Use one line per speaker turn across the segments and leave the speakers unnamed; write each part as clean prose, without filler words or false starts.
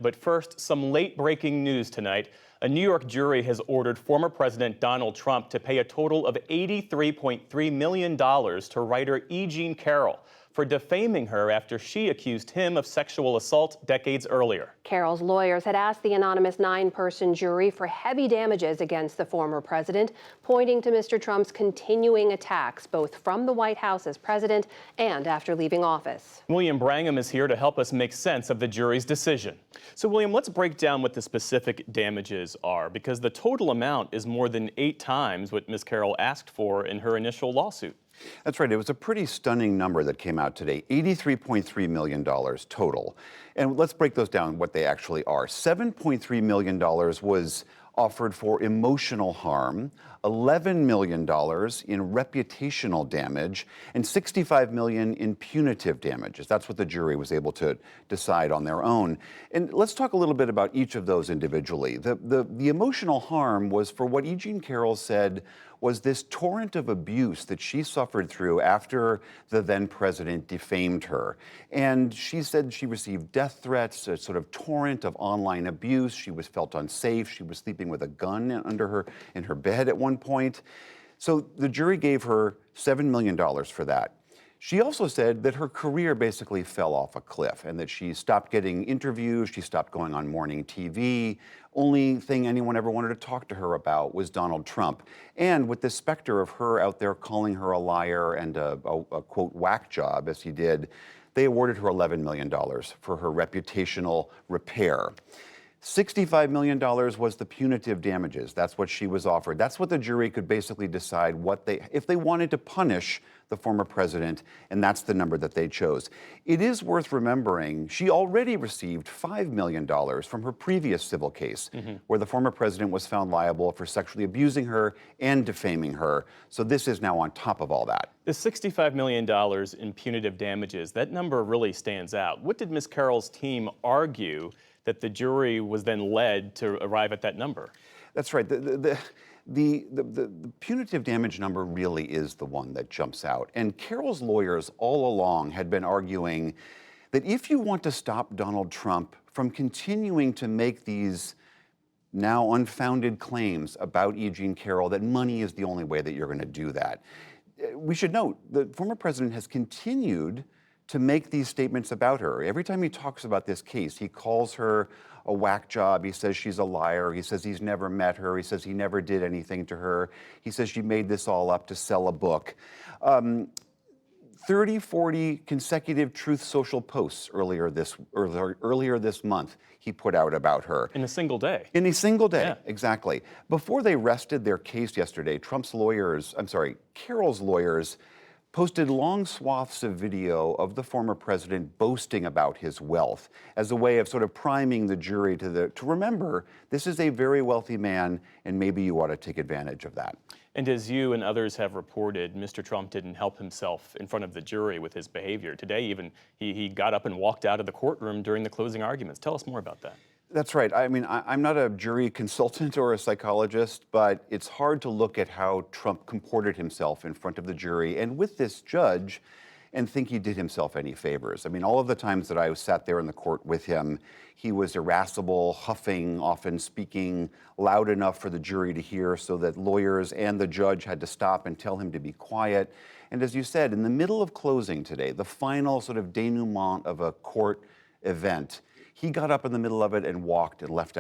But first, some late-breaking news tonight. A New York jury has ordered former President Donald Trump to pay a total of $83.3 million to writer E. Jean Carroll for defaming her after she accused him of sexual assault decades earlier.
Carroll's lawyers had asked the anonymous 9-person jury for heavy damages against the former president, pointing to Mr. Trump's continuing attacks, both from the White House as president and after leaving office.
William Brangham is here to help us make sense of the jury's decision. So, William, let's break down what the specific damages are, because the total amount is more than 8 times what Ms. Carroll asked for in her initial lawsuit.
That's right. It was a pretty stunning number that came out today, $83.3 million total. And let's break those down, what they actually are. $7.3 million was offered for emotional harm, $11 million in reputational damage, and $65 million in punitive damages. That's what the jury was able to decide on their own. And let's talk a little bit about each of those individually. The emotional harm was for what E. Jean Carroll said was this torrent of abuse that she suffered through after the then president defamed her. And she said she received death threats, a sort of torrent of online abuse. She felt unsafe. She was sleeping with a gun in her bed at one point. So the jury gave her $7 million for that. She also said that her career basically fell off a cliff and that she stopped getting interviews, she stopped going on morning TV. Only thing anyone ever wanted to talk to her about was Donald Trump. And with the specter of her out there calling her a liar and a quote, whack job, as he did, they awarded her $11 million for her reputational repair. $65 million was the punitive damages. That's what she was offered. That's what the jury could basically decide if they wanted to punish the former president, and that's the number that they chose. It is worth remembering she already received $5 million from her previous civil case, where the former president was found liable for sexually abusing her and defaming her. So this is now on top of all that.
The $65 million in punitive damages, that number really stands out. What did Ms. Carroll's team argue that the jury was then led to arrive at that number?
That's right. The punitive damage number really is the one that jumps out. And Carroll's lawyers all along had been arguing that if you want to stop Donald Trump from continuing to make these now unfounded claims about E. Jean Carroll, that money is the only way that you're going to do that. We should note the former president has continued to make these statements about her. Every time he talks about this case, he calls her a whack job. He says she's a liar. He says he's never met her. He says he never did anything to her. He says she made this all up to sell a book. 30, 40 consecutive Truth Social posts earlier this month he put out about her.
In a single day.
In a single day,
yeah.
Exactly. Before they rested their case yesterday, Carroll's lawyers posted long swaths of video of the former president boasting about his wealth as a way of sort of priming the jury to remember this is a very wealthy man and maybe you ought to take advantage of that.
And as you and others have reported, Mr. Trump didn't help himself in front of the jury with his behavior. Today, even, he got up and walked out of the courtroom during the closing arguments. Tell us more about that.
That's right. I mean, I'm not a jury consultant or a psychologist, but it's hard to look at how Trump comported himself in front of the jury and with this judge and think he did himself any favors. I mean, all of the times that I sat there in the court with him, he was irascible, huffing, often speaking loud enough for the jury to hear so that lawyers and the judge had to stop and tell him to be quiet. And as you said, in the middle of closing today, the final sort of denouement of a court event, he got up in the middle of it and walked and left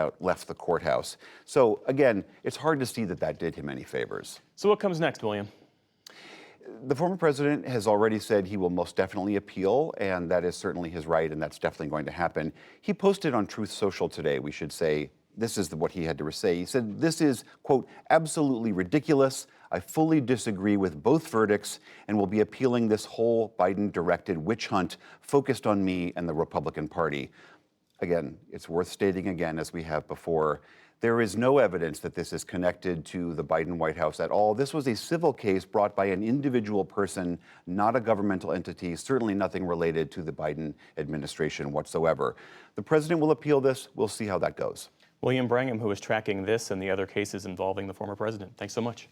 the courthouse. So again, it's hard to see that did him any favors.
So what comes next, William?
The former president has already said he will most definitely appeal, and that is certainly his right, and that's definitely going to happen. He posted on Truth Social today, we should say, this is what he had to say. He said, "This is, quote, absolutely ridiculous. I fully disagree with both verdicts and will be appealing this whole Biden-directed witch hunt focused on me and the Republican Party." Again, it's worth stating again, as we have before, there is no evidence that this is connected to the Biden White House at all. This was a civil case brought by an individual person, not a governmental entity, certainly nothing related to the Biden administration whatsoever. The president will appeal this. We'll see how that goes.
William Brangham, who is tracking this and the other cases involving the former president. Thanks so much.